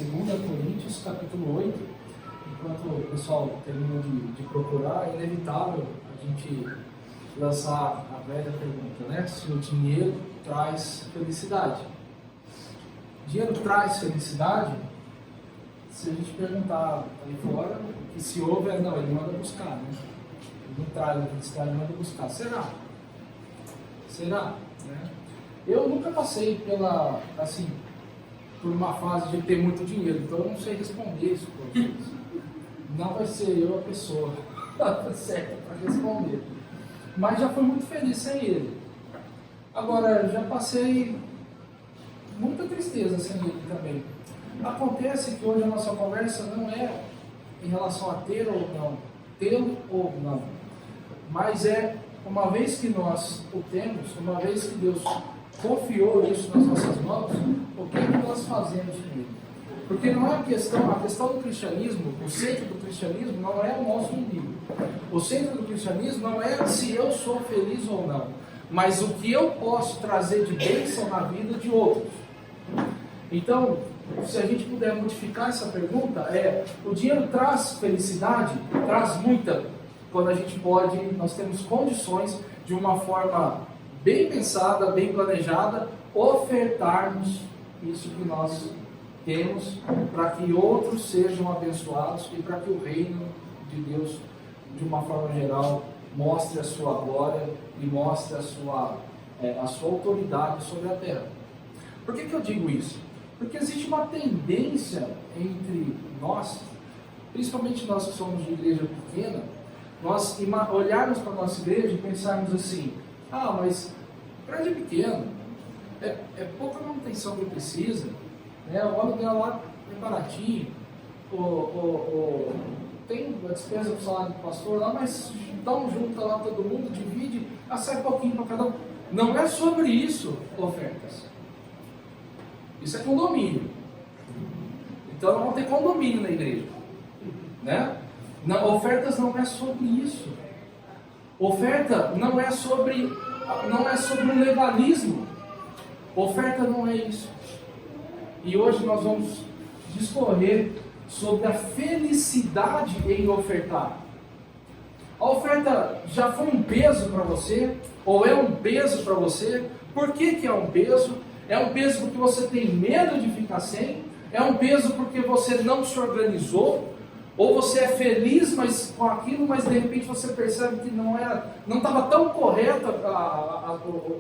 2 Coríntios, capítulo 8. Enquanto o pessoal termina de procurar, é inevitável a gente lançar a velha pergunta, né? Se o dinheiro traz felicidade. Dinheiro traz felicidade? Se a gente perguntar ali fora, o que se ouve é, não, ele manda buscar, né? Ele não traz a felicidade, ele manda buscar. Será? Será? Né? Eu nunca passei por uma fase de ter muito dinheiro, então eu não sei responder isso para vocês. Não vai ser eu a pessoa certa para responder. Mas já fui muito feliz sem ele. Agora, já passei muita tristeza sem ele também. Acontece que hoje a nossa conversa não é em relação a ter ou não, tê-lo ou não, mas é uma vez que nós o temos, uma vez que Deus confiou isso nas nossas mãos, o que nós fazemos com ele? Porque não é a questão do cristianismo, o centro do cristianismo não é o nosso umbigo. O centro do cristianismo não é se eu sou feliz ou não, mas o que eu posso trazer de bênção na vida de outros. Então, se a gente puder modificar essa pergunta, o dinheiro traz felicidade? Traz muita, quando a gente nós temos condições de uma forma bem pensada, bem planejada, ofertarmos isso que nós temos para que outros sejam abençoados e para que o reino de Deus, de uma forma geral, mostre a sua glória e mostre a sua autoridade sobre a terra. Por que eu digo isso? Porque existe uma tendência entre nós, principalmente nós que somos de igreja pequena, nós olharmos para a nossa igreja e pensarmos assim, mas o prédio é pequeno, é pouca manutenção que precisa, né? O aluguel lá é baratinho, tem a despesa do salário do pastor lá, mas dá um junto lá todo mundo, divide, sai pouquinho para cada um. Não é sobre isso, ofertas. Isso é condomínio. Então não vão ter condomínio na igreja, né? Ofertas não é sobre isso. Oferta não é sobre o legalismo. Oferta não é isso. E hoje nós vamos discorrer sobre a felicidade em ofertar. A oferta já foi um peso para você? Ou é um peso para você? Por que é um peso? É um peso porque você tem medo de ficar sem? É um peso porque você não se organizou? Ou você é feliz com aquilo, mas de repente você percebe que não estava tão correto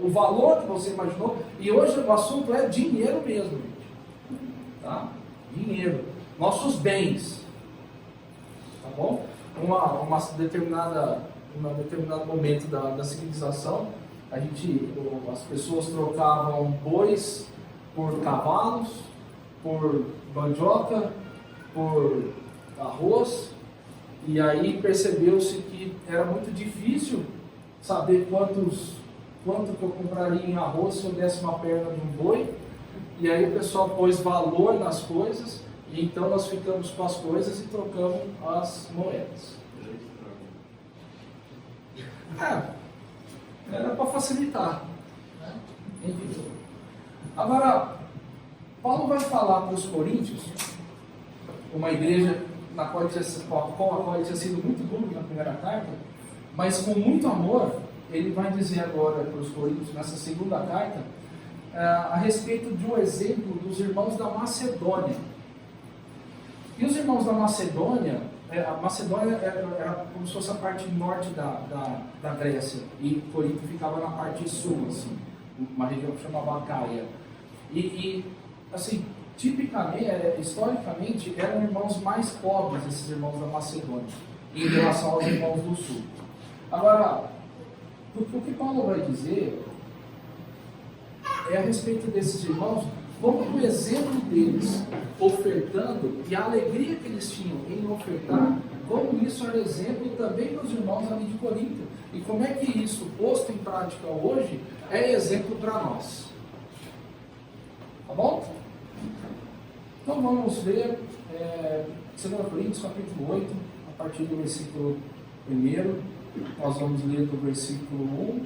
o valor que você imaginou? E hoje o assunto é dinheiro mesmo, gente. Tá? Dinheiro. Nossos bens. Tá bom? Um determinado momento da civilização, as pessoas trocavam bois por cavalos, por mandioca, por arroz, e aí percebeu-se que era muito difícil saber quanto que eu compraria em arroz se eu desse uma perna de um boi, e aí o pessoal pôs valor nas coisas, e então nós ficamos com as coisas e trocamos as moedas. Era para facilitar, né? Agora, Paulo vai falar para os coríntios, uma igreja com a qual ele tinha sido muito duro na primeira carta, mas com muito amor, ele vai dizer agora para os coríntios, nessa segunda carta, a respeito de um exemplo dos irmãos da Macedônia. E os irmãos da Macedônia, a Macedônia era como se fosse a parte norte da Grécia, e Corinto ficava na parte sul, assim, uma região que chamava Acaia. E assim, historicamente, eram irmãos mais pobres, esses irmãos da Macedônia, em relação aos irmãos do sul. Agora, o que Paulo vai dizer é a respeito desses irmãos, como o exemplo deles ofertando e a alegria que eles tinham em ofertar, como isso era exemplo também para os irmãos ali de Corinto. E como é que isso, posto em prática hoje, é exemplo para nós. Tá bom? Então vamos ler 2 Coríntios capítulo 8, a partir do versículo 1. Nós vamos ler do versículo 1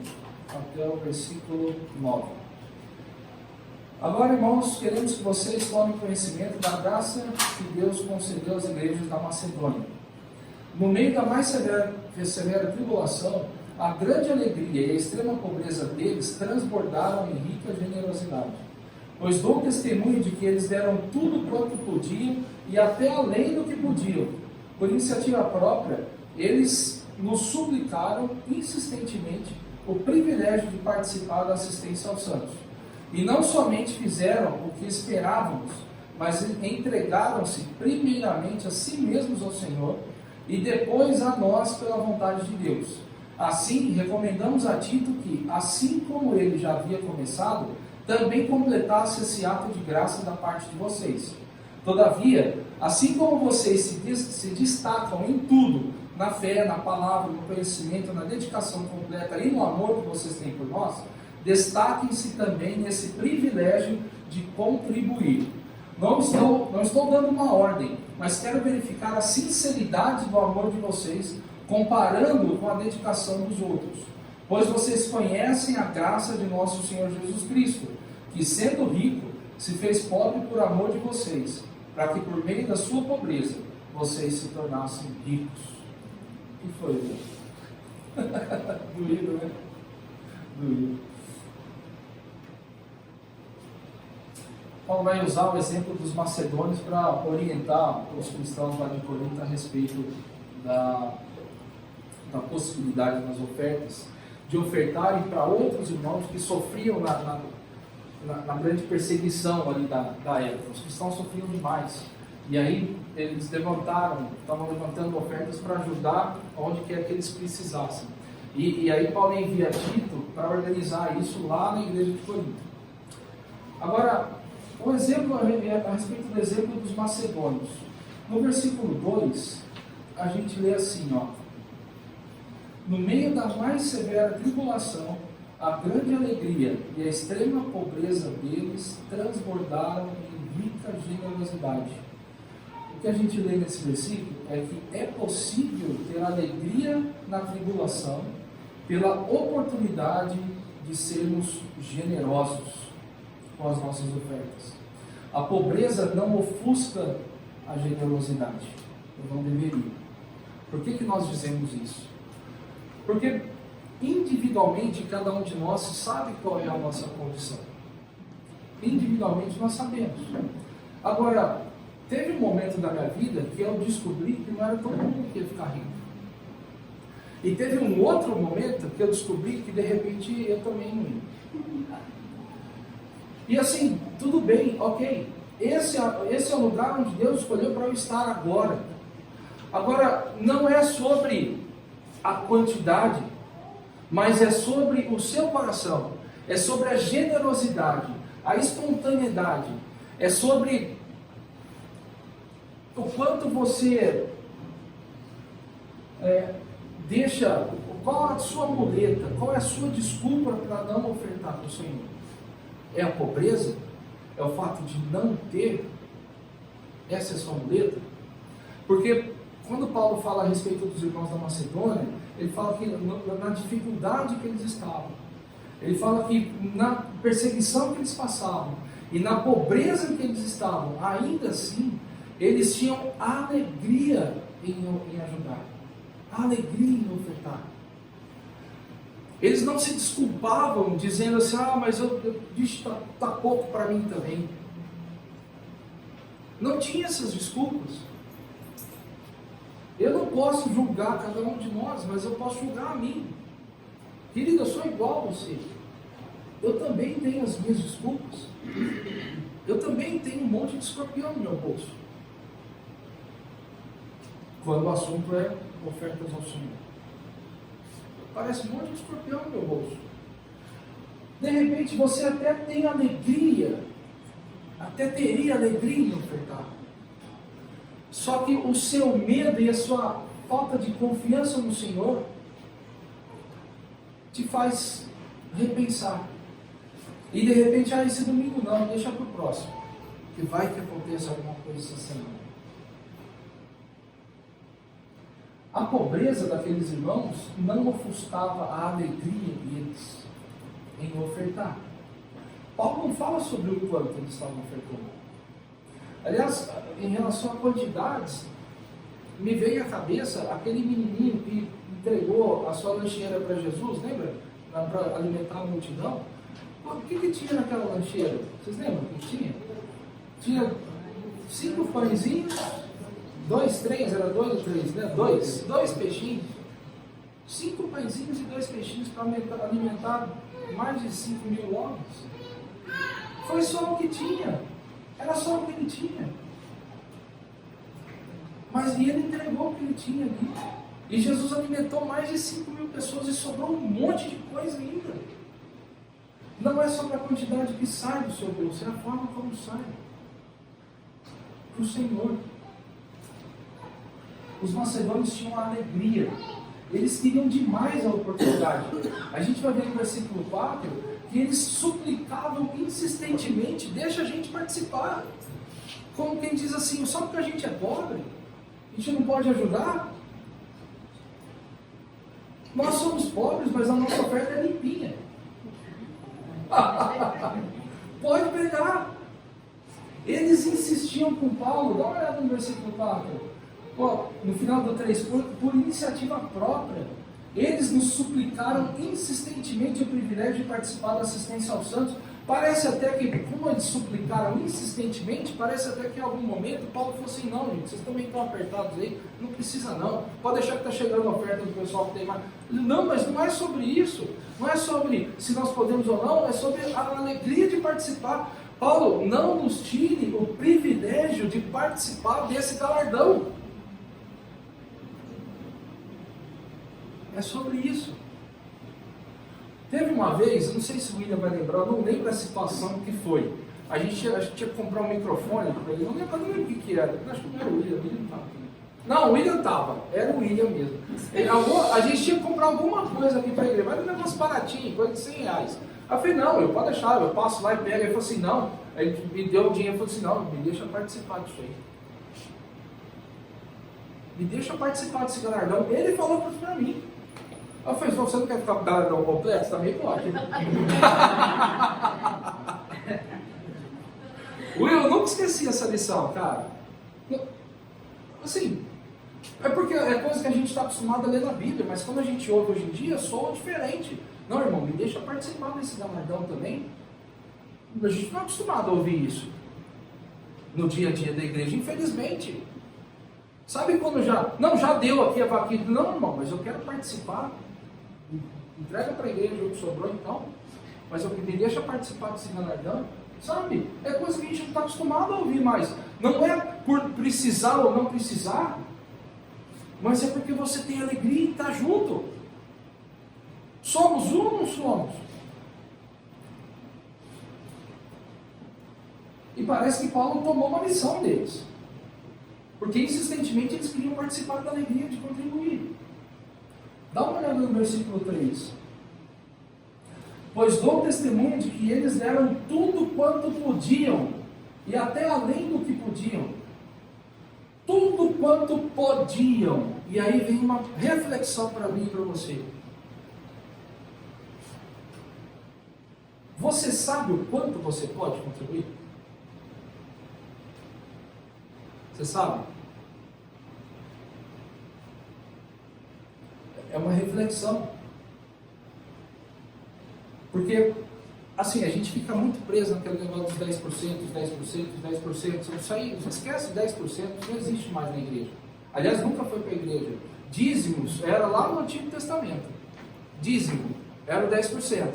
até o versículo 9. Agora, irmãos, queremos que vocês tomem conhecimento da graça que Deus concedeu às igrejas da Macedônia. No meio da mais severa tribulação, a grande alegria e a extrema pobreza deles transbordaram em rica generosidade. Pois dou testemunho de que eles deram tudo quanto podiam e até além do que podiam. Por iniciativa própria, eles nos suplicaram insistentemente o privilégio de participar da assistência aos santos. E não somente fizeram o que esperávamos, mas entregaram-se primeiramente a si mesmos ao Senhor e depois a nós pela vontade de Deus. Assim, recomendamos a Tito que, assim como ele já havia começado, também completasse esse ato de graça da parte de vocês. Todavia, assim como vocês se destacam em tudo, na fé, na palavra, no conhecimento, na dedicação completa e no amor que vocês têm por nós, destaquem-se também nesse privilégio de contribuir. Não estou dando uma ordem, mas quero verificar a sinceridade do amor de vocês, comparando com a dedicação dos outros. Pois vocês conhecem a graça de nosso Senhor Jesus Cristo, que sendo rico, se fez pobre por amor de vocês, para que por meio da sua pobreza, vocês se tornassem ricos. O que foi, Deus? Doído, né? Doído. Paulo vai usar o exemplo dos macedônios para orientar os cristãos lá de Corinto a respeito da possibilidade nas ofertas, de ofertarem para outros irmãos que sofriam na grande perseguição ali da época. Os cristãos sofriam demais. E aí eles estavam levantando ofertas para ajudar onde quer que eles precisassem. E aí Paulo envia Tito para organizar isso lá na igreja de Corinto. Agora, um exemplo a respeito do exemplo dos macedônios. No versículo 2, a gente lê assim, ó: no meio da mais severa tribulação, a grande alegria e a extrema pobreza deles transbordaram em rica generosidade. O que a gente lê nesse versículo é que é possível ter alegria na tribulação pela oportunidade de sermos generosos com as nossas ofertas. A pobreza não ofusca a generosidade, ou não deveria. Por que nós dizemos isso? Porque individualmente cada um de nós sabe qual é a nossa condição. Individualmente nós sabemos. Agora, teve um momento da minha vida que eu descobri que não era todo mundo que ia ficar rico. E teve um outro momento que eu descobri que de repente eu também não ia. E assim, tudo bem, ok. Esse é o lugar onde Deus escolheu para eu estar agora. Agora, não é sobre a quantidade, mas é sobre o seu coração. É sobre a generosidade, a espontaneidade. É sobre o quanto você deixa, qual a sua muleta, qual é a sua desculpa para não ofertar para o Senhor. É a pobreza? É o fato de não ter? Essa é a sua muleta? Porque quando Paulo fala a respeito dos irmãos da Macedônia, ele fala que na dificuldade que eles estavam, ele fala que na perseguição que eles passavam e na pobreza que eles estavam, ainda assim, eles tinham alegria em ajudar, alegria em ofertar. Eles não se desculpavam dizendo assim, mas está pouco para mim também. Não tinha essas desculpas. Eu não posso julgar cada um de nós, mas eu posso julgar a mim. Querido, eu sou igual a você. Eu também tenho as minhas desculpas. Eu também tenho um monte de escorpião no meu bolso. Quando o assunto é ofertas ao Senhor. Parece um monte de escorpião no meu bolso. De repente você até tem alegria, até teria alegria em ofertar. Só que o seu medo e a sua falta de confiança no Senhor te faz repensar. E de repente, esse domingo não, deixa para o próximo. Que vai que aconteça alguma coisa essa semana. A pobreza daqueles irmãos não ofuscava a alegria deles em ofertar. Paulo não fala sobre o quanto eles estavam ofertando. Aliás, em relação a quantidades, me veio à cabeça aquele menininho que entregou a sua lancheira para Jesus, lembra? Para alimentar a multidão. O que tinha naquela lancheira? Vocês lembram o que tinha? Tinha 5 pãezinhos, 2, 3, era 2 ou 3, né? 2 peixinhos. 5 pãezinhos e 2 peixinhos para alimentar mais de 5.000 homens. Foi só o que tinha. Era só o que ele tinha. Mas ele entregou o que ele tinha ali. E Jesus alimentou mais de 5.000 pessoas e sobrou um monte de coisa ainda. Não é sobre a quantidade que sai do seu bolso, é a forma como sai. Para o Senhor. Os macedônios tinham a alegria. Eles queriam demais a oportunidade. A gente vai ver no versículo 4 que eles suplicavam insistentemente: deixa a gente participar. Como quem diz assim, só porque a gente é pobre, a gente não pode ajudar? Nós somos pobres, mas a nossa oferta é limpinha. Pode pegar. Eles insistiam com Paulo, dá uma olhada no versículo 4. No final do 3, por iniciativa própria, eles nos suplicaram insistentemente o privilégio de participar da assistência aos santos. Parece até que, como eles suplicaram insistentemente, parece até que em algum momento Paulo falou assim: não, gente, vocês também estão apertados aí, não precisa não, pode deixar que está chegando a oferta do pessoal que tem mais. Não, mas não é sobre isso, não é sobre se nós podemos ou não, é sobre a alegria de participar. Paulo, não nos tire o privilégio de participar desse galardão. É sobre isso. Teve uma vez, não sei se o William vai lembrar, eu não lembro a situação que foi. A gente tinha que comprar um microfone para ele, não lembro o que era. Acho que não era o William não estava. Não, o William estava, era o William mesmo. A gente tinha que comprar alguma coisa aqui para a igreja, mas um negócio baratinho, coisa de R$100. Aí eu falei: não, eu pode deixar, eu passo lá e pego. Ele falou assim: não. Aí ele me deu o dinheiro e falou assim: não, me deixa participar disso aí. Me deixa participar desse galardão. Ele falou para mim. Eu falei: você não quer ficar com o galardão completo? Também pode. Eu nunca esqueci essa lição, cara. Assim, é porque é coisa que a gente está acostumado a ler na Bíblia, mas quando a gente ouve hoje em dia, soa diferente. Não, irmão, me deixa participar desse galardão também. A gente não é acostumado a ouvir isso no dia a dia da igreja, infelizmente. Sabe quando já deu aqui a vaquinha? Não, irmão, mas eu quero participar. Entrega para a igreja o que sobrou então, mas eu me deixa participar desse galardão. Sabe? É coisa que a gente não está acostumado a ouvir mais. Não é por precisar ou não precisar, mas é porque você tem alegria em estar junto. Somos um ou não somos? E parece que Paulo tomou uma lição deles, porque insistentemente eles queriam participar da alegria de contribuir. Dá uma olhada no versículo 3. Pois dou testemunho de que eles deram tudo quanto podiam, e até além do que podiam. Tudo quanto podiam. E aí vem uma reflexão para mim e para você. Você sabe o quanto você pode contribuir? Você sabe? É uma reflexão. Porque, assim, a gente fica muito preso naquele negócio dos 10%, os 10%. Isso aí, esquece 10%, não existe mais na igreja. Aliás, nunca foi para a igreja. Dízimos era lá no Antigo Testamento. Dízimo era o 10%.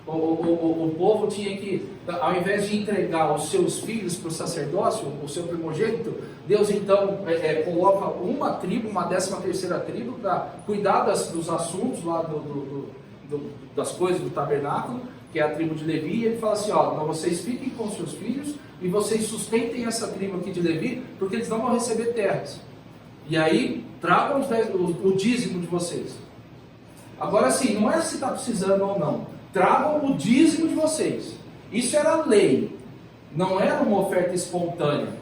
O povo tinha que, ao invés de entregar os seus filhos para o sacerdócio, o seu primogênito, Deus então coloca uma tribo, uma 13ª tribo, para cuidar dos assuntos lá das coisas do tabernáculo, que é a tribo de Levi, e ele fala assim: ó, então vocês fiquem com seus filhos e vocês sustentem essa tribo aqui de Levi, porque eles não vão receber terras. E aí tragam o dízimo de vocês. Agora sim, não é se está precisando ou não. Tragam o dízimo de vocês. Isso era lei. Não era uma oferta espontânea.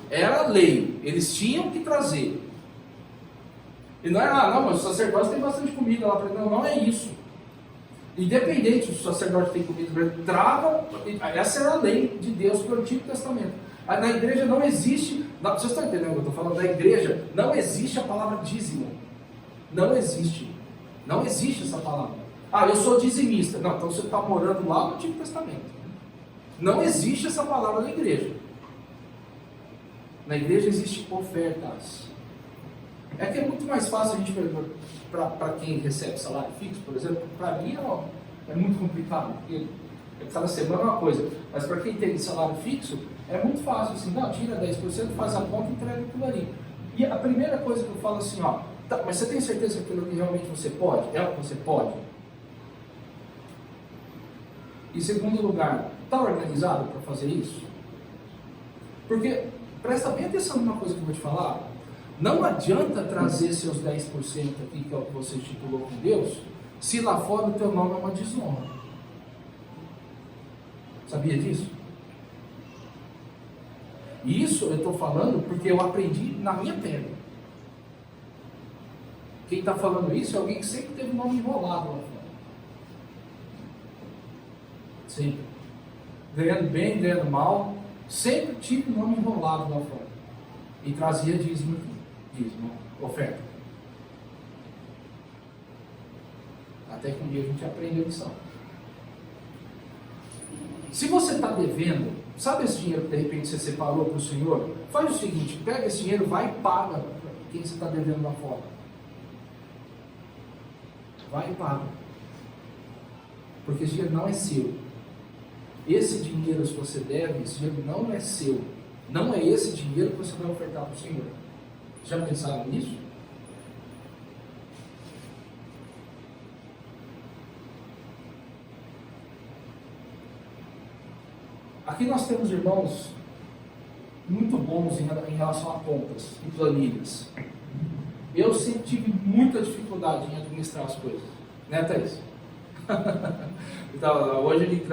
Era lei. Eles tinham que trazer. E não é, não, mas o sacerdócio tem bastante comida lá. Não, não é isso. Independente se o sacerdote tem comida branca, trava. Essa era a lei de Deus do Antigo Testamento. Na igreja não existe, vocês estão entendendo o que eu estou falando? Na igreja não existe a palavra dízimo. Não existe. Não existe essa palavra. Eu sou dizimista. Não, então você está morando lá no Antigo Testamento. Não existe essa palavra na igreja. Na igreja existe ofertas. É que é muito mais fácil a gente perguntar para quem recebe salário fixo, por exemplo. Para mim é muito complicado, porque cada semana é uma coisa. Mas para quem tem salário fixo, é muito fácil. Assim, não, tira 10%, faz a conta e entrega aquilo ali. E a primeira coisa que eu falo assim, tá, mas você tem certeza que aquilo que realmente você pode? É o que você pode? Em segundo lugar, está organizado para fazer isso? Porque, presta bem atenção numa coisa que eu vou te falar. Não adianta trazer seus 10% aqui, que é o que você estipulou com Deus, se lá fora o teu nome é uma desonra. Sabia disso? E isso eu estou falando porque eu aprendi na minha pele. Quem está falando isso é alguém que sempre teve o nome enrolado lá fora. Sempre. Ganhando bem, ganhando mal, sempre tive o nome enrolado lá fora. E trazia dízimo aqui. Dízimo, oferta. Até que um dia a gente aprende a lição. Se você está devendo, sabe esse dinheiro que de repente você separou para o Senhor? Faz o seguinte, pega esse dinheiro, vai e paga quem você está devendo lá fora. Vai e paga. Porque esse dinheiro não é seu. Esse dinheiro, se você deve, esse dinheiro não é seu. Não é esse dinheiro que você vai ofertar para o Senhor. Já pensaram nisso? Aqui nós temos irmãos muito bons em relação a contas e planilhas. Eu sempre tive muita dificuldade em administrar as coisas. Né, Thaís? Então, hoje,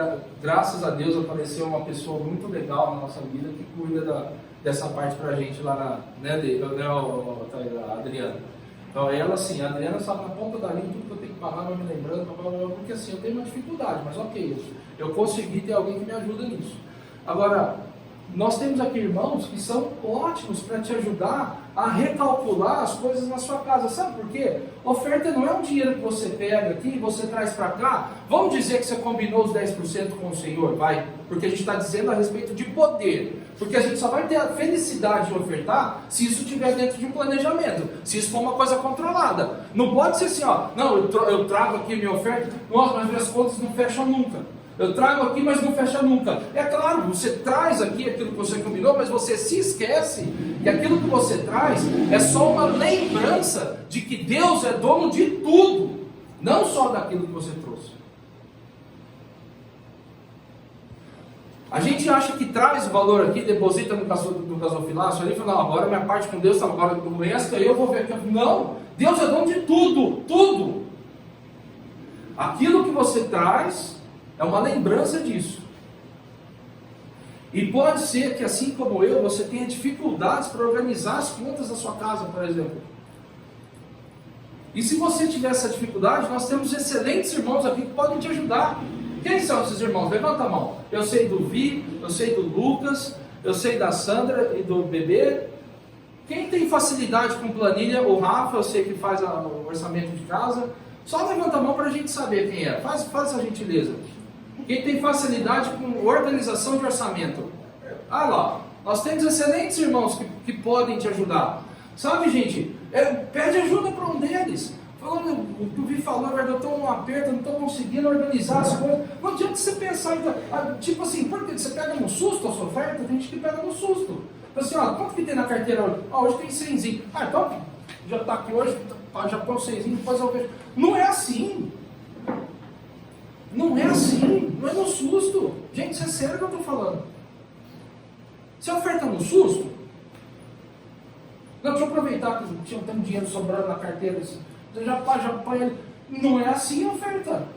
graças a Deus, apareceu uma pessoa muito legal na nossa vida que cuida dessa parte pra gente lá na a Adriana. Então, ela assim, a Adriana sabe na ponta da linha tudo que eu tenho que pagar, vai me lembrando, porque assim, eu tenho uma dificuldade, mas ok, eu consegui ter alguém que me ajuda nisso. Agora, nós temos aqui irmãos que são ótimos para te ajudar a recalcular as coisas na sua casa. Sabe por quê? Oferta não é um dinheiro que você pega aqui e você traz para cá. Vamos dizer que você combinou os 10% com o Senhor, vai? Porque a gente está dizendo a respeito de poder. Porque a gente só vai ter a felicidade de ofertar se isso estiver dentro de um planejamento. Se isso for uma coisa controlada. Não pode ser assim, não, eu trago aqui minha oferta, nossa, mas minhas contas não fecham nunca. Eu trago aqui, mas não fecha nunca. É claro, você traz aqui aquilo que você combinou, mas você se esquece que aquilo que você traz é só uma lembrança de que Deus é dono de tudo, não só daquilo que você trouxe. A gente acha que traz o valor aqui, deposita no gasofilácio ali, e fala, não, agora minha parte com Deus está, agora o resto aí eu vou ver aqui. Não, Deus é dono de tudo, tudo. Aquilo que você traz é uma lembrança disso. E pode ser que, assim como eu, você tenha dificuldades para organizar as contas da sua casa, por exemplo. E se você tiver essa dificuldade, nós temos excelentes irmãos aqui que podem te ajudar. Quem são esses irmãos? Levanta a mão. Eu sei do Vi, eu sei do Lucas, eu sei da Sandra e do Bebê. Quem tem facilidade com planilha? O Rafa, eu sei que faz o orçamento de casa. Só levanta a mão para a gente saber quem é. Faz essa gentileza. Quem tem facilidade com organização de orçamento? Ah lá, nós temos excelentes irmãos que podem te ajudar. Sabe, gente, pede ajuda para um deles. Falando, o que o Vi falou, eu estou num aperto, não estou conseguindo organizar as coisas. Não adianta você pensar, tipo assim, por que você pega no susto a sua oferta? Tem gente que pega no susto. Assim, quanto que tem na carteira hoje? Hoje tem 100zinho. Então, já está aqui hoje, já põe o 100zinho, depois eu vejo. Não é assim. Não é assim, não é no susto. Gente, isso é sério que eu estou falando. Você oferta no susto? Não, deixa eu aproveitar que tem dinheiro sobrando na carteira. Você já põe ele. Não é assim a oferta.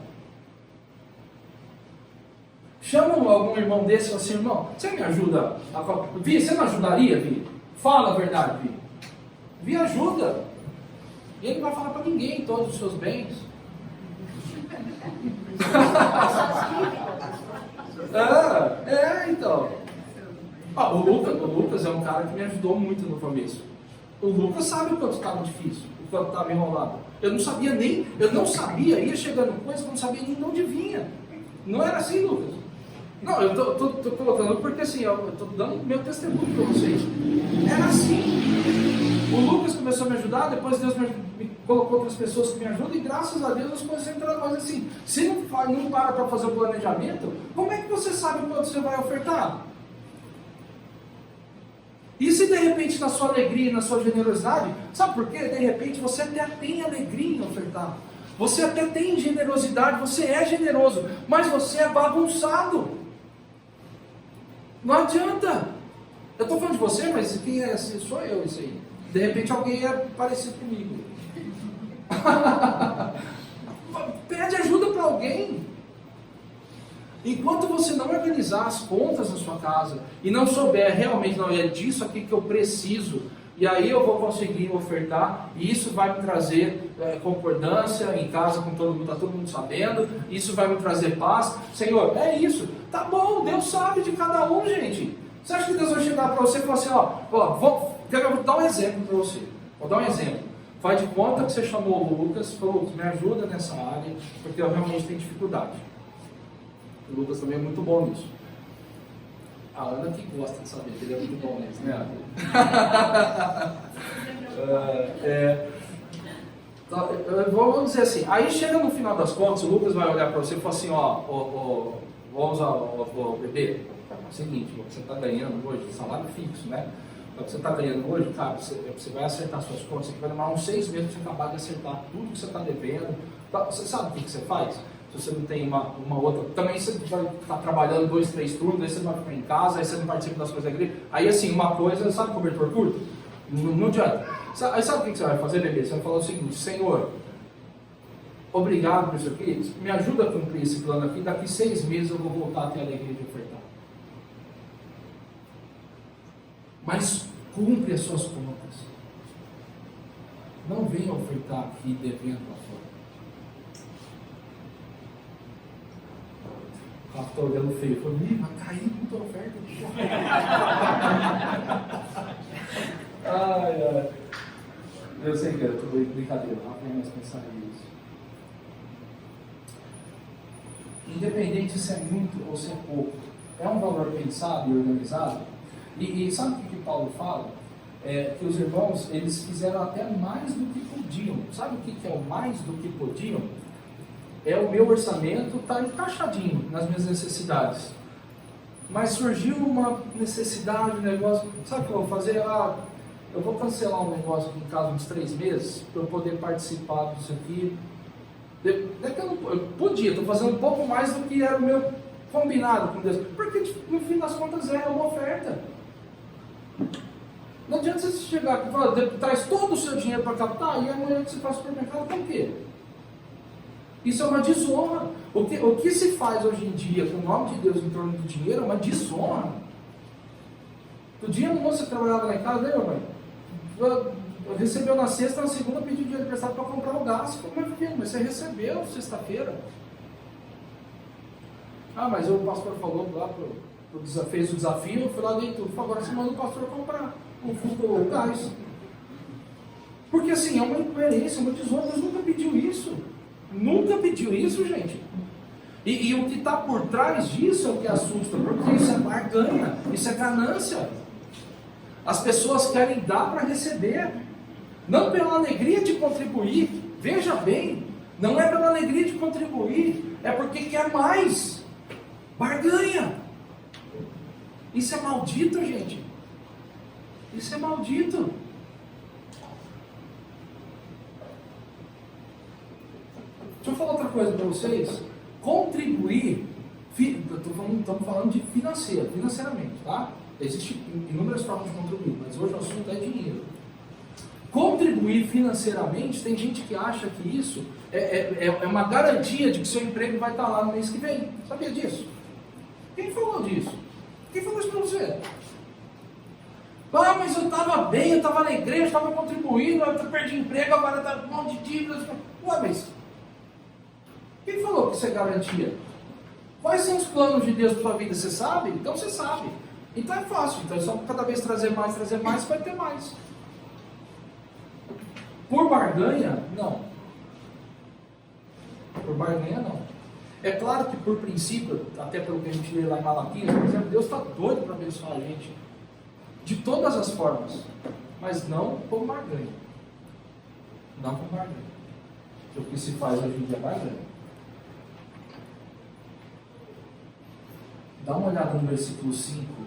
Chama algum irmão desse e fala assim, irmão, você me ajuda? Vi, você não ajudaria, Vi? Fala a verdade, Vi. Vi ajuda. E ele não vai falar para ninguém todos os seus bens. Então. O Lucas é um cara que me ajudou muito no começo. O Lucas sabe o quanto estava difícil, o quanto estava enrolado. Eu não sabia, ia chegando coisa que eu não sabia nem de onde vinha. Não era assim, Lucas. Não, eu tô colocando porque assim, eu tô dando meu testemunho para vocês. Era assim. O Lucas começou a me ajudar, depois Deus me colocou outras pessoas que me ajudam, e graças a Deus as coisas entraram. Mas assim, se não para fazer o planejamento, como é que você sabe quanto você vai ofertar? E se de repente na sua alegria, na sua generosidade, sabe por quê? De repente você até tem alegria em ofertar, você até tem generosidade, você é generoso, mas você é bagunçado. Não adianta. Eu estou falando de você, mas quem é assim? Sou eu, isso aí. De repente alguém é parecido comigo. Pede ajuda para alguém. Enquanto você não organizar as contas na sua casa e não souber realmente, não, é disso aqui que eu preciso, e aí eu vou conseguir ofertar, e isso vai me trazer concordância em casa com todo mundo, está todo mundo sabendo, isso vai me trazer paz. Senhor, é isso, tá bom, Deus sabe de cada um, gente. Você acha que Deus vai chegar para você e falar assim, vou dar um exemplo para você, vou dar um exemplo. Faz de conta que você chamou o Lucas, falou, me ajuda nessa área, porque eu realmente tenho dificuldade. O Lucas também é muito bom nisso. A Ana que gosta de saber que ele é muito bom nisso, né, vamos dizer assim, aí chega no final das contas, o Lucas vai olhar para você e falar assim, vamos usar o bebê. É o seguinte, o que você está ganhando hoje, salário fixo, né? O que você está ganhando hoje, cara, você vai acertar suas contas, você vai demorar uns 6 meses para você acabar de acertar tudo que você está devendo. Você sabe o que você faz? Se você não tem uma outra, também você vai estar trabalhando 2, 3 turnos, aí você não vai ficar em casa, aí você não participa das coisas da igreja. Aí assim, uma coisa, sabe cobertor curto? Não adianta. Aí sabe o que você vai fazer, bebê? Você vai falar o seguinte, Senhor, obrigado por isso aqui, me ajuda a cumprir esse plano aqui, daqui 6 meses eu vou voltar a ter a alegria de ofertar. Mas cumpre as suas contas. Não venha ofertar aqui devendo lá fora. Estou olhando feio, falou, vai cair muita oferta. Ai. Eu sei que estou brincadeira, não apenas pensar nisso. Independente se é muito ou se é pouco, é um valor pensado e organizado. E sabe o que Paulo fala? Que os irmãos, eles fizeram até mais do que podiam. Sabe o que é o mais do que podiam? O meu orçamento está encaixadinho nas minhas necessidades. Mas surgiu uma necessidade, um negócio, sabe o que eu vou fazer? Eu vou cancelar um negócio aqui em casa uns 3 meses, para eu poder participar disso aqui. Eu podia, estou fazendo um pouco mais do que era o meu combinado com Deus. Porque no fim das contas é uma oferta. Não adianta você chegar aqui e falar, traz todo o seu dinheiro para captar, e amanhã que você faz supermercado, tem o quê? Isso é uma desonra. O que se faz hoje em dia com o nome de Deus em torno do dinheiro é uma desonra. O dia no moço que trabalhava lá em casa, né, mãe? Recebeu na sexta, na segunda pediu dinheiro emprestado para comprar o gás. Mas você recebeu sexta-feira. Mas o pastor falou lá, fez o desafio, eu fui lá dentro tudo. Agora você manda o pastor comprar o gás. Porque assim, é uma incoerência, uma desonra. Deus nunca pediu isso. Nunca pediu isso, gente. E o que está por trás disso é o que assusta, porque isso é barganha, isso é ganância. As pessoas querem dar para receber, não pela alegria de contribuir. Veja bem, não é pela alegria de contribuir, é porque quer mais. Barganha. Isso é maldito, gente. Isso é maldito. Deixa eu falar outra coisa para vocês. Contribuir, estamos falando de financeiramente, tá? Existem inúmeras formas de contribuir, mas hoje o assunto é dinheiro. Contribuir financeiramente, tem gente que acha que isso é uma garantia de que seu emprego vai estar lá no mês que vem. Sabia disso? Quem falou disso? Quem falou isso para você? Mas eu estava bem, eu estava na igreja, estava contribuindo, eu perdi emprego, agora está um monte de dívidas. Mas Quem falou que isso é garantia? Quais são os planos de Deus para sua vida? Você sabe? Então você sabe. Então é fácil. Então é só cada vez trazer mais, você vai ter mais. Por barganha, não. Por barganha, não. É claro que por princípio, até pelo que a gente lê lá em Malaquias, por exemplo, Deus está doido para abençoar a gente. De todas as formas. Mas não por barganha. Não por barganha. O que se faz hoje em dia é barganha. Dá uma olhada no versículo 5.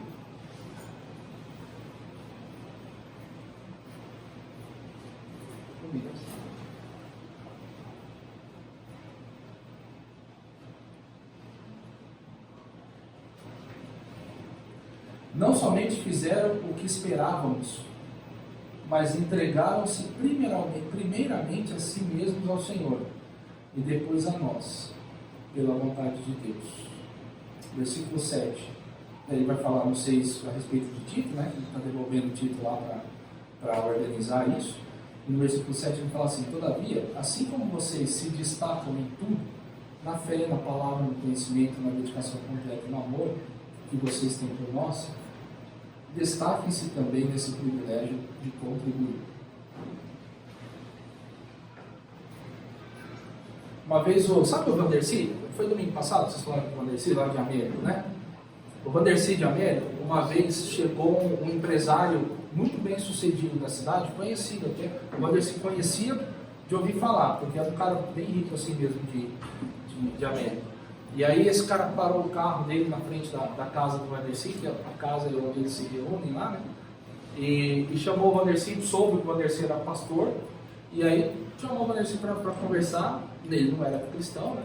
Não somente fizeram o que esperávamos, mas entregaram-se primeiramente a si mesmos ao Senhor, e depois a nós, pela vontade de Deus. Versículo 7, ele vai falar no 6 a respeito de Tito, né? Ele está devolvendo o Tito lá para organizar isso. E no versículo 7 ele fala assim: todavia, assim como vocês se destacam em tudo, na fé, na palavra, no conhecimento, na dedicação completa e no amor que vocês têm por nós, destaquem-se também nesse privilégio de contribuir. Uma vez, sabe o Vandercy? Foi domingo passado, vocês falaram com o Vandercy lá de Américo, né? O Vandercy de Américo, uma vez chegou um empresário muito bem sucedido da cidade, conhecido até. O Vandercy conhecia de ouvir falar, porque era um cara bem rico assim mesmo de Américo. E aí esse cara parou o carro dele na frente da casa do Vandercy, que é a casa onde eles se reúnem lá, né? E chamou o Vandercy, soube que o Vandercy era pastor, e aí chamou o Vandercy para conversar. Ele não era cristão, né?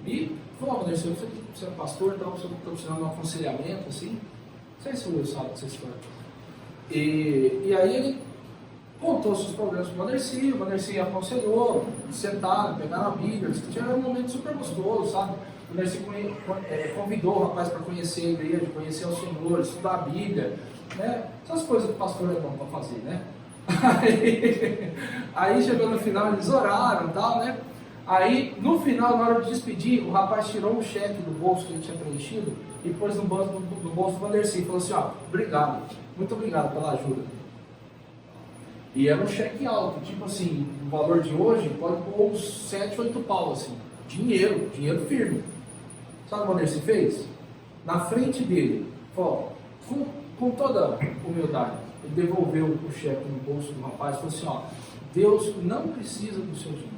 E falou: Vandercy, você é pastor, então você está precisando de um aconselhamento, assim. Não sei se o Will sabe dessa história. E aí ele contou seus problemas para o Vandercy aconselhou, sentaram, pegaram a Bíblia, discutiram, um momento super gostoso, sabe? O Vandercy convidou o rapaz para conhecer a igreja, conhecer o Senhor, estudar a Bíblia, né? Essas coisas que o pastor é bom para fazer, né? Aí chegou no final, eles oraram e tal, né? Aí, no final, na hora de despedir, o rapaz tirou um cheque do bolso que ele tinha preenchido e pôs no bolso do Vandercy e falou assim: ó, obrigado, muito obrigado pela ajuda. E era um cheque alto, tipo assim, o valor de hoje pode pôr uns 7, 8 pau, assim, dinheiro firme. Sabe o que o Vandercy fez? Na frente dele, ó, com toda humildade, ele devolveu o cheque no bolso do rapaz e falou assim: ó, Deus não precisa do seu dinheiro.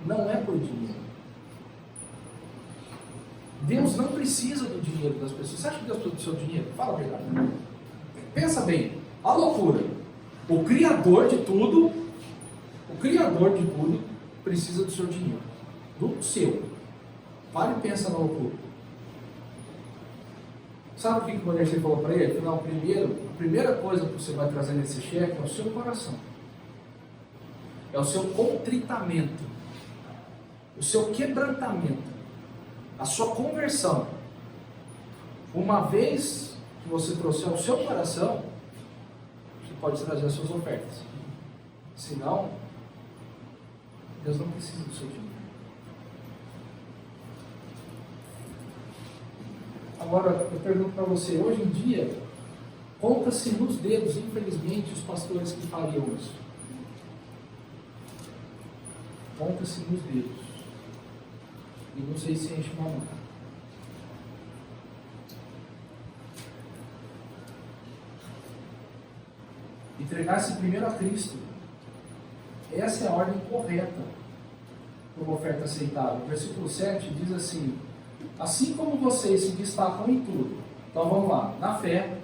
Não é por dinheiro. Deus não precisa do dinheiro das pessoas. Você acha que Deus precisa do seu dinheiro? Fala a verdade. Pensa bem, a loucura. O Criador de tudo precisa do seu dinheiro. Do seu. Para e pensa na loucura. Sabe o que o Vandercy falou para ele? Não, a primeira coisa que você vai trazer nesse cheque é o seu coração. É o seu contritamento. O seu quebrantamento, a sua conversão. Uma vez que você trouxer o seu coração, você pode trazer as suas ofertas. Senão, Deus não precisa do seu dinheiro. Agora, eu pergunto para você, hoje em dia, conta-se nos dedos, infelizmente, os pastores que fariam isso. Conta-se nos dedos. E não sei se enche uma mão. Entregar-se primeiro a Cristo. Essa é a ordem correta para uma oferta aceitável. O versículo 7 diz assim: assim como vocês se destacam em tudo. Então vamos lá, na fé,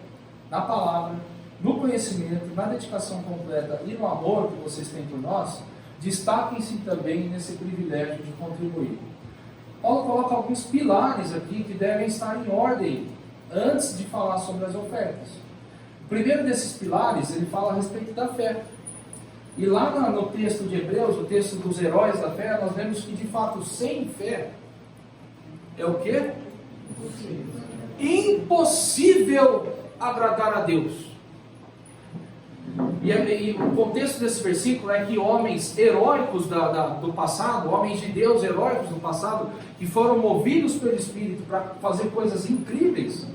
na palavra, no conhecimento, na dedicação completa e no amor que vocês têm por nós, destaquem-se também nesse privilégio de contribuir. Paulo coloca alguns pilares aqui que devem estar em ordem antes de falar sobre as ofertas. O primeiro desses pilares, ele fala a respeito da fé. E lá no texto de Hebreus, o texto dos heróis da fé, nós vemos que de fato sem fé é o quê? Impossível agradar a Deus. E o contexto desse versículo é que homens heróicos do passado, homens de Deus heróicos do passado, que foram movidos pelo Espírito para fazer coisas incríveis,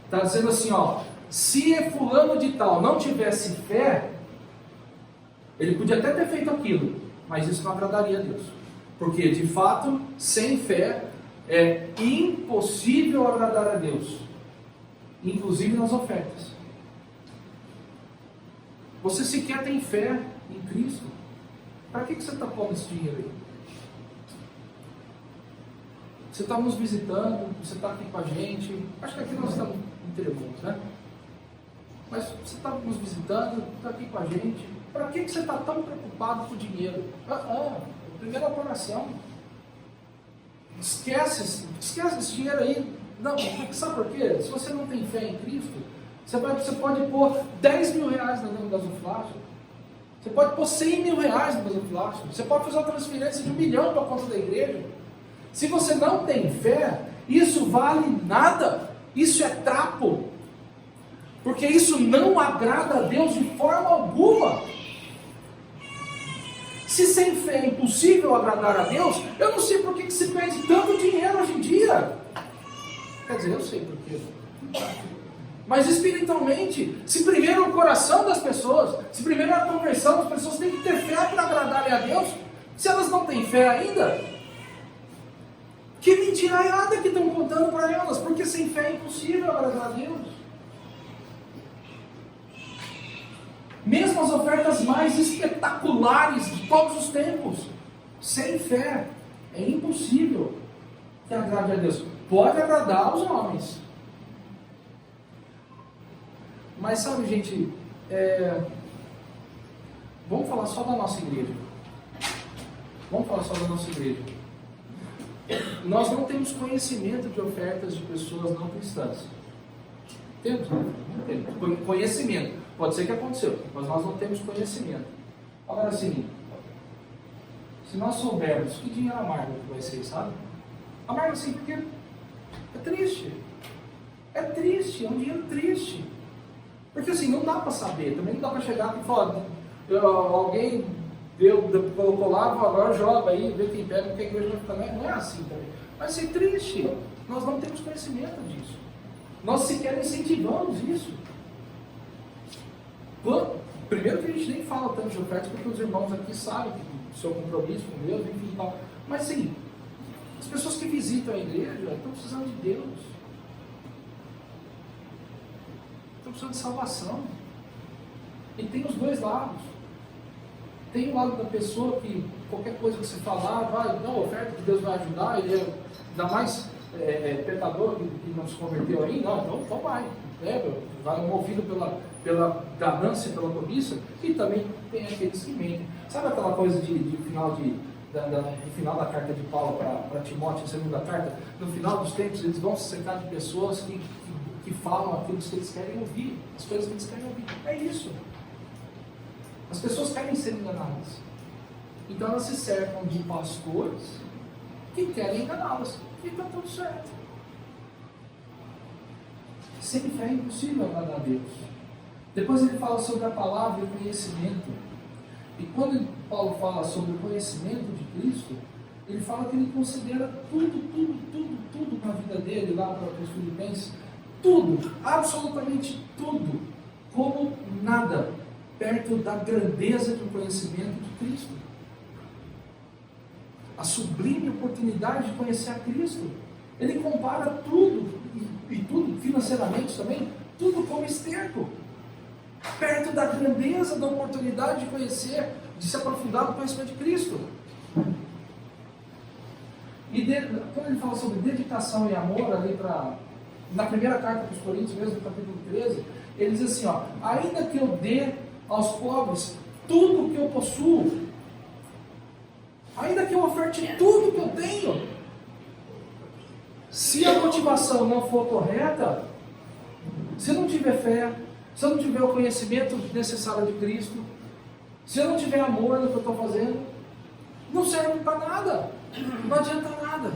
está dizendo assim, ó, se fulano de tal não tivesse fé, ele podia até ter feito aquilo, mas isso não agradaria a Deus. Porque, de fato, sem fé é impossível agradar a Deus, inclusive nas ofertas. Você sequer tem fé em Cristo. Para que você está pondo esse dinheiro aí? Você está nos visitando, você está aqui com a gente. Acho que aqui nós estamos intervenidos, né? Mas você está nos visitando, está aqui com a gente. Para que você está tão preocupado com o dinheiro? Primeira oração. Esquece esse dinheiro aí. Não, sabe por quê? Se você não tem fé em Cristo, você pode pôr 10 mil reais no gasofilácio. Você pode pôr 100 mil reais no gasofilácio. Você pode fazer uma transferência de 1 milhão para a conta da igreja. Se você não tem fé, isso vale nada. Isso é trapo. Porque isso não agrada a Deus de forma alguma. Se sem fé é impossível agradar a Deus, eu não sei por que se perde tanto dinheiro hoje em dia. Quer dizer, eu sei por quê. Mas espiritualmente, se primeiro é o coração das pessoas, se primeiro é a conversão, as pessoas têm que ter fé para agradarem a Deus. Se elas não têm fé ainda, que mentiraiada que estão contando para elas, porque sem fé é impossível agradar a Deus. Mesmo as ofertas mais espetaculares de todos os tempos, sem fé, é impossível que agrade a Deus. Pode agradar aos homens. Mas sabe, gente, vamos falar só da nossa igreja. Vamos falar só da nossa igreja. Nós não temos conhecimento de ofertas de pessoas não cristãs. Temos? Não temos. Conhecimento. Pode ser que aconteceu, mas nós não temos conhecimento. Agora, assim, se nós soubermos que dinheiro amargo que vai ser, sabe? Amargo assim, porque é triste. É triste, é um dinheiro triste. Porque assim, não dá para saber, também não dá para chegar e falar, alguém colocou lá, agora joga aí, vê quem pega, porque a igreja vai ficar. Não é assim também. Vai ser triste. Nós não temos conhecimento disso. Nós sequer incentivamos isso. Primeiro que a gente nem fala tanto de ofertas, porque os irmãos aqui sabem do seu compromisso com Deus, enfim, tal. Mas sim, as pessoas que visitam a igreja estão precisando de Deus. Estão precisando de salvação. E tem os dois lados. Tem o lado da pessoa que qualquer coisa que você falar, vai, não, oferta que Deus vai ajudar, ele é ainda mais pecador que não se converteu aí, não, então vai. Vai movido pela ganância, pela cobiça, e também tem aqueles que mentem. Sabe aquela coisa de final no final da carta de Paulo para Timóteo, a segunda carta, no final dos tempos eles vão se cercar de pessoas que falam aquilo que eles querem ouvir, as coisas que eles querem ouvir. É isso. As pessoas querem ser enganadas. Então elas se cercam de pastores que querem enganá-las. E está tudo certo. Sem fé é impossível agradar a Deus. Depois ele fala sobre a palavra e o conhecimento. E quando Paulo fala sobre o conhecimento de Cristo, ele fala que ele considera tudo na vida dele, lá para os Filipenses, tudo, absolutamente tudo, como nada, perto da grandeza do conhecimento de Cristo. A sublime oportunidade de conhecer a Cristo. Ele compara tudo, e tudo financeiramente também, tudo como esterco, perto da grandeza da oportunidade de conhecer, de se aprofundar no conhecimento de Cristo. E quando ele fala sobre dedicação e amor, ali na primeira carta para os Coríntios, mesmo no capítulo 13, ele diz assim, ó, ainda que eu dê aos pobres tudo o que eu possuo, ainda que eu oferte tudo que eu tenho, se a motivação não for correta, se eu não tiver fé, se eu não tiver o conhecimento necessário de Cristo, se eu não tiver amor no que eu estou fazendo, não serve para nada, não adianta nada.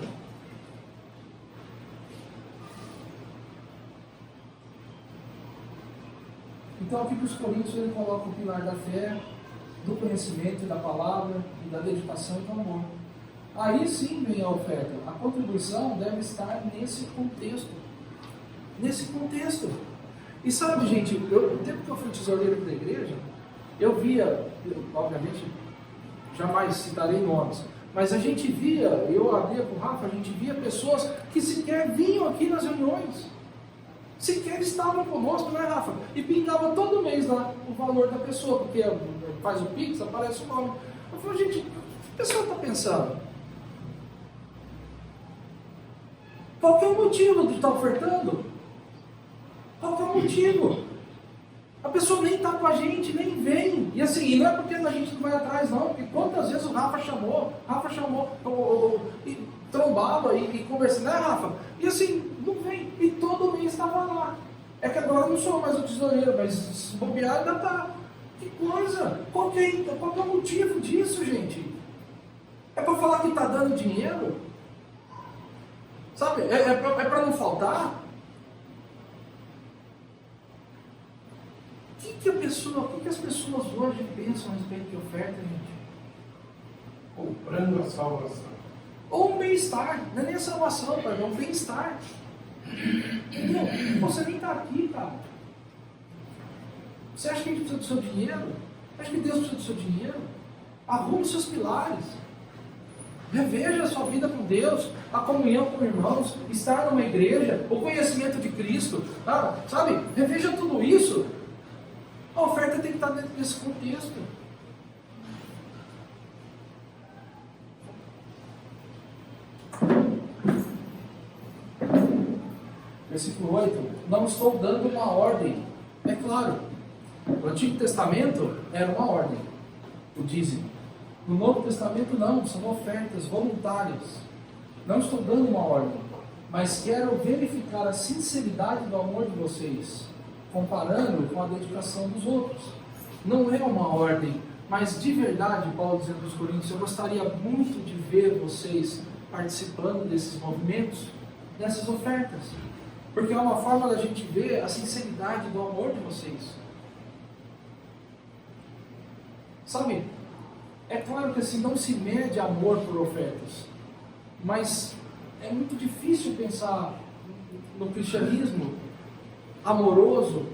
Então aqui para os Coríntios ele coloca o pilar da fé, do conhecimento e da palavra, e da dedicação e do amor. Aí sim vem a oferta. A contribuição deve estar nesse contexto. Nesse contexto. E sabe, gente, o tempo que eu fui tesoureiro da igreja, eu via, obviamente, jamais citarei nomes, mas a gente via, eu abria com o Rafa, a gente via pessoas que sequer vinham aqui nas reuniões, sequer estavam conosco, né, Rafa? E pintava todo mês lá o valor da pessoa, porque faz o Pix, aparece o nome. Eu falei, gente, o que a pessoa está pensando? Qual que é o motivo de estar ofertando? Qual que é o motivo? A pessoa nem está com a gente, nem vem. E assim, não é porque a gente não vai atrás, não. Porque quantas vezes o Rafa chamou, e trombava e conversava, né, Rafa? E assim, não vem. E todo mês estava lá. É que agora eu não sou mais o tesoureiro, mas se bobear ainda está. Que coisa! Qual que é o motivo disso, gente? É para falar que está dando dinheiro? Sabe? É para não faltar? O que as pessoas hoje pensam a respeito de oferta, gente? Comprando a salvação. Ou um bem-estar, não é nem a salvação, pai, é um bem-estar. Entendeu? Você nem está aqui, cara. Você acha que a gente precisa do seu dinheiro? Acha que Deus precisa do seu dinheiro? Arrume seus pilares. Reveja a sua vida com Deus, a comunhão com irmãos, estar numa igreja, o conhecimento de Cristo, tá? Sabe? Reveja tudo isso. A oferta tem que estar dentro desse contexto. Versículo 8. Não estou dando uma ordem. É claro, o Antigo Testamento era uma ordem, o dízimo. No Novo Testamento não, são ofertas voluntárias. Não estou dando uma ordem, mas quero verificar a sinceridade do amor de vocês, comparando com a dedicação dos outros. Não é uma ordem, mas de verdade, Paulo dizendo para os Coríntios, eu gostaria muito de ver vocês participando desses movimentos, dessas ofertas, porque é uma forma da gente ver a sinceridade do amor de vocês. Sabe, é claro que assim não se mede amor por ofertas, mas é muito difícil pensar no cristianismo amoroso,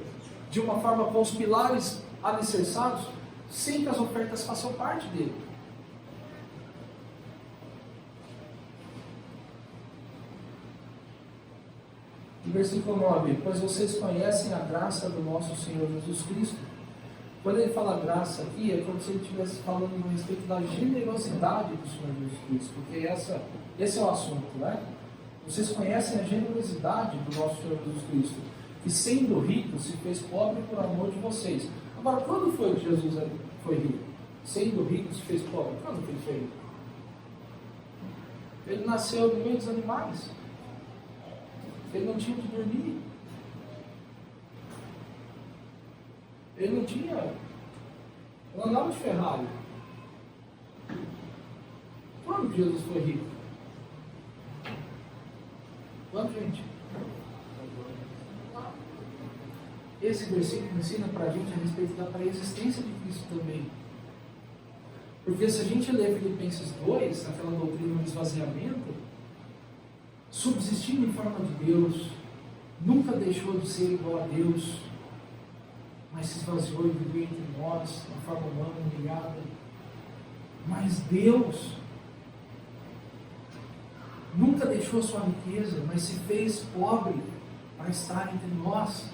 de uma forma com os pilares alicerçados, sem que as ofertas façam parte dele. Versículo 9: pois vocês conhecem a graça do nosso Senhor Jesus Cristo. Quando ele fala graça aqui, é como se ele estivesse falando a respeito da generosidade do Senhor Jesus Cristo, porque esse é o assunto, né? Vocês conhecem a generosidade do nosso Senhor Jesus Cristo, que sendo rico se fez pobre por amor de vocês. Agora, quando foi que Jesus foi rico? Sendo rico se fez pobre? Quando que ele foi rico? Ele nasceu no meio dos animais. Ele não tinha onde dormir. Ele não tinha. Ele andava de Ferrari. Quando que Jesus foi rico? Quando, gente? Esse versículo ensina para a gente a respeito da pré-existência de Cristo também. Porque se a gente ler Filipenses 2, aquela doutrina do esvaziamento, subsistindo em forma de Deus, nunca deixou de ser igual a Deus, mas se esvaziou e viveu entre nós, de forma humana, humilhada. Mas Deus nunca deixou sua riqueza, mas se fez pobre para estar entre nós.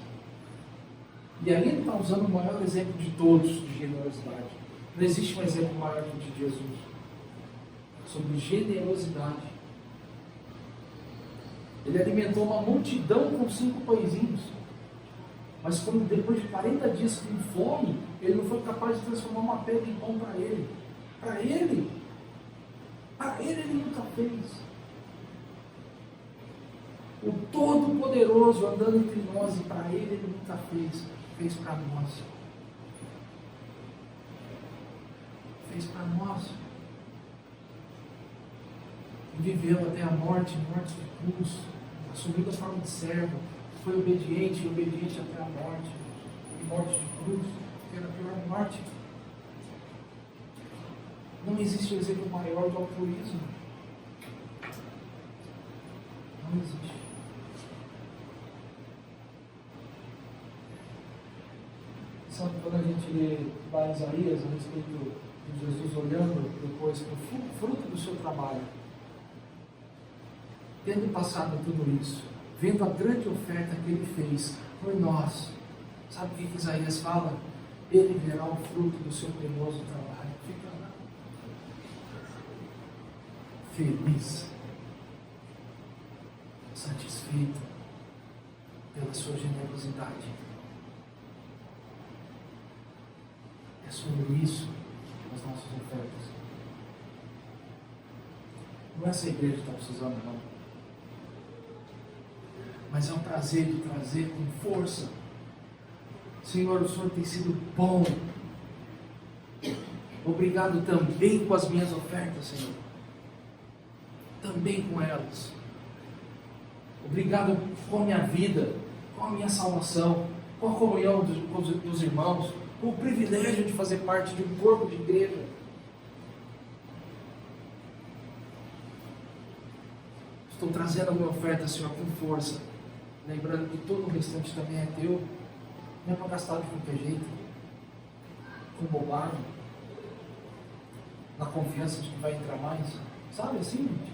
E aí ele está usando o maior exemplo de todos de generosidade. Não existe um exemplo maior que o de Jesus sobre generosidade. Ele alimentou uma multidão com 5 pãezinhos. Mas quando depois de 40 dias com fome, ele não foi capaz de transformar uma pedra em pão para ele. Para ele. Para ele nunca fez. O Todo-Poderoso andando entre nós, e para ele nunca fez. Fez para nós. Fez para nós. E viveu até a morte de cruz. Assumiu a forma de servo. Foi obediente até a morte. E morte de cruz, que era a pior morte. Não existe exemplo maior do altruísmo. Não existe. Sabe, quando a gente lê lá em Isaías a respeito de Jesus olhando depois para o fruto do seu trabalho, tendo passado tudo isso, vendo a grande oferta que ele fez por nós, sabe o que Isaías fala? Ele verá o fruto do seu penoso trabalho. Fica lá. Feliz, satisfeito pela sua generosidade. É sobre isso as nossas ofertas. Não é essa igreja que está precisando, não. Mas é um prazer de trazer com força. Senhor, o Senhor tem sido bom. Obrigado também com as minhas ofertas, Senhor. Também com elas. Obrigado com a minha vida, com a minha salvação, com a comunhão dos irmãos, com o privilégio de fazer parte de um corpo de igreja. Estou trazendo a minha oferta, Senhor, com força, lembrando que todo o restante também é teu. Não é para gastar de qualquer jeito, com bobagem, na confiança de que vai entrar mais. Sabe assim, gente?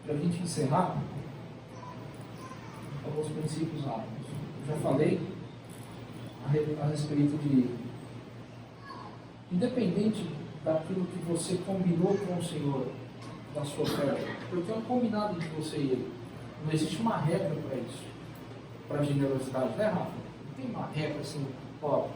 Para a gente encerrar, alguns princípios rápidos. Eu já falei a respeito de, independente daquilo que você combinou com o Senhor, da sua oferta, porque é um combinado de você e ele. Não existe uma regra para isso, para generosidade, né, Rafa? Não tem uma regra assim, ó,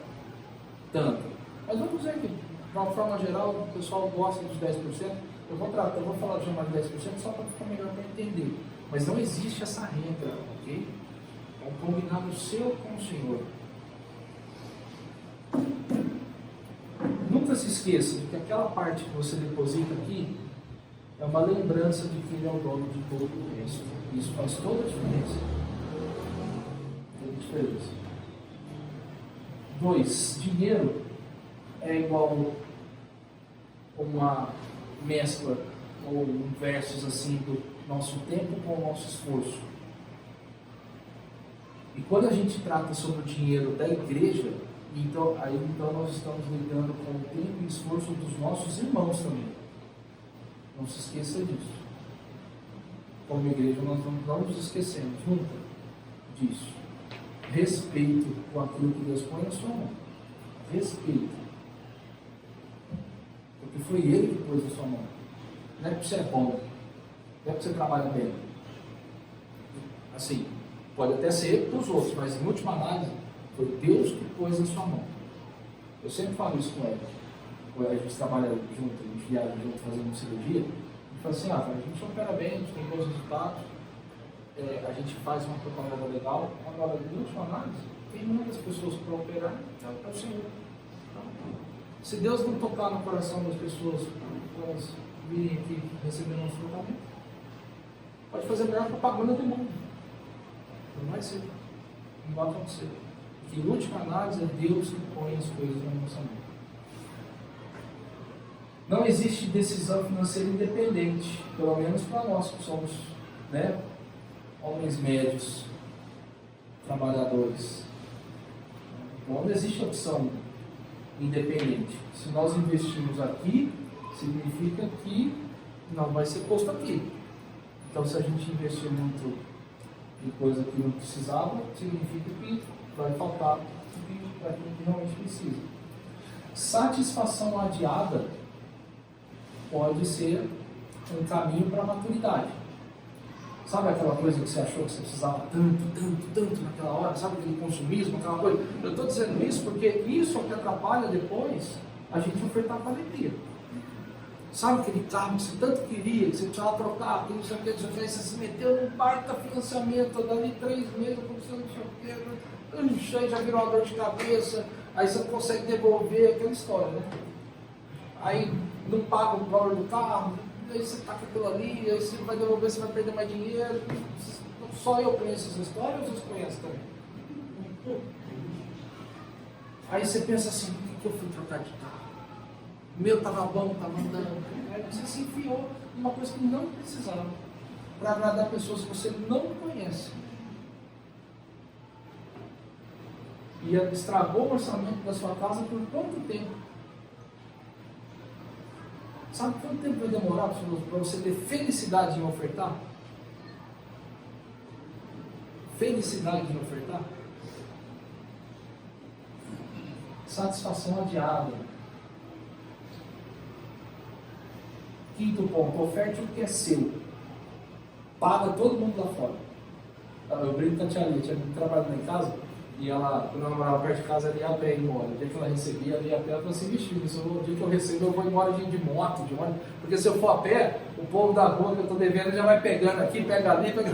tanto. Mas vamos dizer que, de uma forma geral, o pessoal gosta dos 10%. Eu vou falar de mais de 10% só para ficar melhor para entender. Mas não existe essa regra, ok? É um combinado seu com o Senhor. Nunca se esqueça de que aquela parte que você deposita aqui é uma lembrança de que Ele é o dono de todo o resto. Isso faz toda a diferença. Toda a diferença. 2. Dinheiro é igual uma mescla ou versos assim do nosso tempo com o nosso esforço. E quando a gente trata sobre o dinheiro da igreja, então nós estamos lidando com o tempo e esforço dos nossos irmãos também. Não se esqueça disso. Como igreja, nós não nos esquecemos nunca disso. Respeito com aquilo que Deus põe na sua mão. Respeito. Porque foi Ele que pôs na sua mão. Não é porque você é bom. Não é porque você trabalha bem. Assim, pode até ser para os outros, mas em última análise, foi Deus que pôs na sua mão. Eu sempre falo isso com ele. A gente trabalha junto, a gente viaja junto fazendo cirurgia, e fala assim, a gente opera bem, a gente tem bons resultados, a gente faz uma propaganda legal, agora, em última análise, tem muitas pessoas para operar, é o Senhor. Se Deus não tocar no coração das pessoas, elas virem aqui recebendo um tratamento, pode fazer a melhor propaganda do mundo. Não vai ser, não vai acontecer. Porque em última análise é Deus que põe as coisas na nossa mão. Não existe decisão financeira independente, pelo menos para nós que somos, né, homens médios, trabalhadores. Então não existe opção independente. Se nós investimos aqui, significa que não vai ser posto aqui. Então se a gente investir muito em coisa que não precisava, significa que vai faltar para quem realmente precisa. Satisfação adiada pode ser um caminho para a maturidade. Sabe aquela coisa que você achou que você precisava tanto naquela hora? Sabe aquele consumismo, aquela coisa? Eu estou dizendo isso porque isso é o que atrapalha depois a gente ofertar com alegria. Sabe aquele carro que você tanto queria, que você precisava trocar, que não sei o que, você se meteu num baita financiamento, dali 3 meses, aconteceu não sei o que, já virou uma dor de cabeça, aí você não consegue devolver aquela história, né? Aí não paga o valor do carro, aí você tá com aquilo ali, aí você vai devolver, você vai perder mais dinheiro. Só eu conheço essa história ou vocês conhecem também? Aí você pensa assim, por que eu fui trocar de carro? O meu estava bom, estava andando. Aí você se enfiou numa coisa que não precisava, para agradar pessoas que você não conhece. E estragou o orçamento da sua casa por quanto tempo? Sabe quanto tempo vai demorar para você ter felicidade em ofertar? Felicidade em ofertar? Satisfação adiada. Quinto ponto, oferte o que é seu. Paga todo mundo lá fora. Eu brinco com a tia Lia, tinha trabalhado lá em casa, e ela, quando ela morava perto de casa, ela ia a pé ir embora. O dia que ela recebia, ela ia a pé, ela falou assim, o dia que eu recebo, eu vou embora de moto, de ônibus, porque se eu for a pé, o povo da rua que eu estou devendo já vai pegando aqui, pega ali, pega...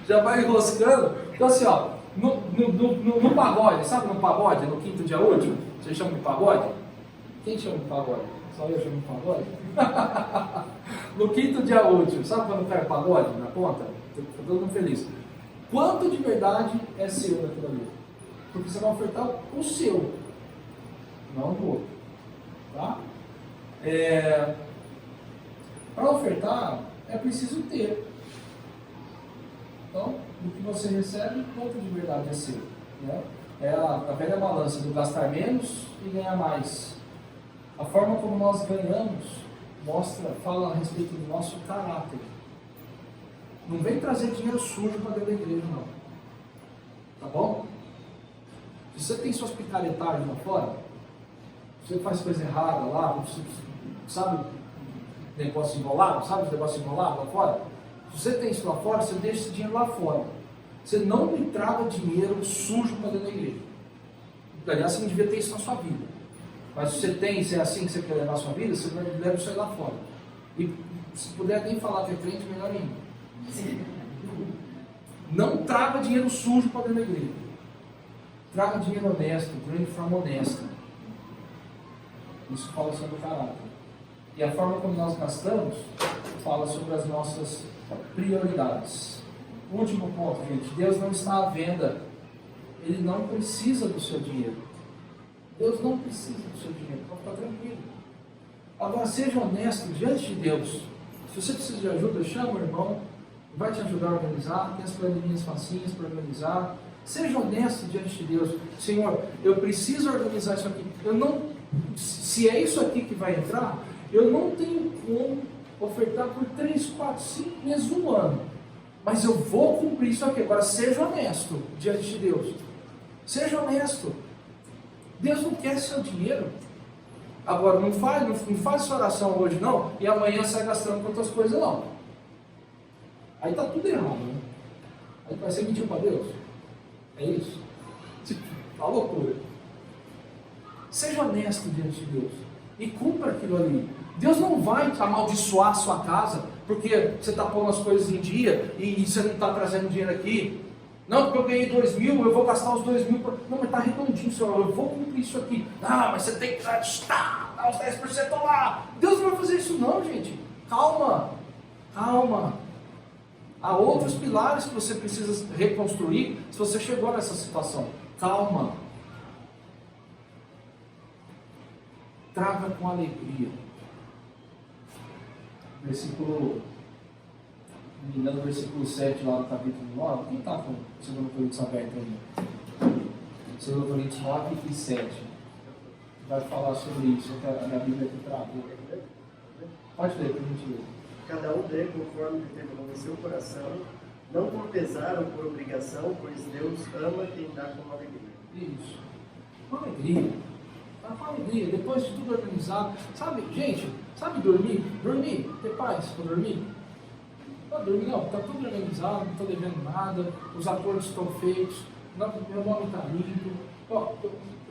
já vai enroscando. Então assim, ó, no pagode, sabe no pagode, no quinto dia útil, vocês chamam de pagode? Quem chama de pagode? Só eu chamo de pagode? No quinto dia útil, sabe quando cai o pagode na conta? Estou todo mundo feliz. Quanto de verdade é seu naquilo ali? Porque você vai ofertar o seu, não o outro. Tá? Para ofertar, é preciso ter. Então, o que você recebe, quanto de verdade é seu. Né? É a velha balança do gastar menos e ganhar mais. A forma como nós ganhamos fala a respeito do nosso caráter. Não vem trazer dinheiro sujo para dentro da igreja, não. Tá bom? Se você tem suas picaretagens lá fora, você faz coisa errada lá, sabe negócio enrolado? Sabe os negócios enrolados lá fora? Se você tem isso lá fora, você deixa esse dinheiro lá fora. Você não me traga dinheiro sujo para dentro da igreja. Aliás, você não devia ter isso na sua vida. Mas se você tem, se é assim que você quer levar a sua vida, você deve sair lá fora. E se puder nem falar que é crente, melhor ainda. Não traga dinheiro sujo para dentro da igreja. Traga dinheiro honesto, dinheiro de forma honesta. Isso fala sobre o caráter. E a forma como nós gastamos fala sobre as nossas prioridades. Último ponto, gente. Deus não está à venda. Ele não precisa do seu dinheiro. Deus não precisa do seu dinheiro. Então fica tranquilo. Agora seja honesto diante de Deus. Se você precisa de ajuda, chama o irmão. Vai te ajudar a organizar. Tem as planilhas facinhas para organizar. Seja honesto diante de Deus. Senhor, eu preciso organizar isso aqui. Se é isso aqui que vai entrar, eu não tenho como ofertar por 3, 4, 5 meses, um ano. Mas eu vou cumprir isso aqui. Agora seja honesto diante de Deus. Seja honesto. Deus não quer seu dinheiro. Agora, não faz sua oração hoje não, e amanhã sai gastando com outras coisas não. Aí está tudo errado, né? Aí vai ser mentir para Deus. É isso? Uma loucura. Seja honesto diante de Deus. E cumpra aquilo ali. Deus não vai amaldiçoar a sua casa, porque você está pondo as coisas em dia, e você não está trazendo dinheiro aqui. Não, porque eu ganhei 2.000, eu vou gastar os 2.000. Não, mas está redondinho, Senhor, eu vou cumprir isso aqui. Ah, mas você tem que dar os 10% lá. Deus não vai fazer isso não, gente. Calma, calma. Há outros pilares que você precisa reconstruir se você chegou nessa situação. Calma. Traga com alegria. Versículo 7 lá no capítulo 9. Quem está com 2 Coríntios aberto ainda? 2 Coríntios 9 e 7. Vai falar sobre isso. A minha Bíblia aqui travou. Pode ler, por gentileza. Cada um dê conforme determinou em seu coração, não por pesar ou por obrigação, pois Deus ama quem dá com alegria. Isso. Com alegria. Tá com alegria. Depois de tudo organizado. Sabe, gente, sabe dormir? Dormir, ter paz para dormir. Não, dormir não, está tudo organizado, não estou devendo nada, os acordos estão feitos, meu nome está limpo.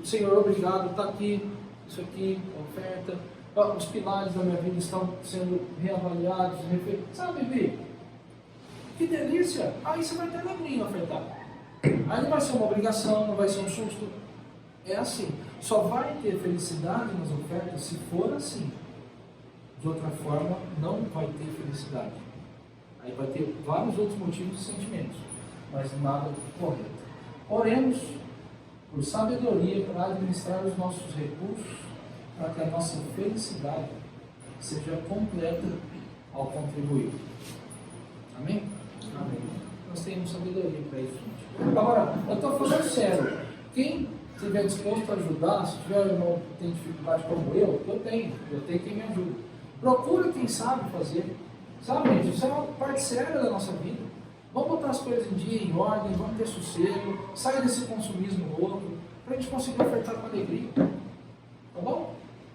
Senhor, obrigado, está aqui, isso aqui, a oferta. Os pilares da minha vida estão sendo reavaliados, refeitos. Sabe, Vi? Que delícia! Aí você vai ter alegria em ofertar. Aí não vai ser uma obrigação, não vai ser um susto. É assim. Só vai ter felicidade nas ofertas se for assim. De outra forma, não vai ter felicidade. Aí vai ter vários outros motivos e sentimentos, mas nada correto. Oremos por sabedoria para administrar os nossos recursos, para que a nossa felicidade seja completa ao contribuir. Amém? Amém. Nós temos sabedoria para isso, gente. Agora, eu estou falando sério. Quem estiver disposto a ajudar, se tiver irmão que tem dificuldade como eu tenho quem me ajuda. Procure quem sabe fazer. Sabe, gente, isso é uma parte séria da nossa vida. Vamos botar as coisas em dia, em ordem, vamos ter sossego, sair desse consumismo louco, para a gente conseguir ofertar com alegria. Tá bom?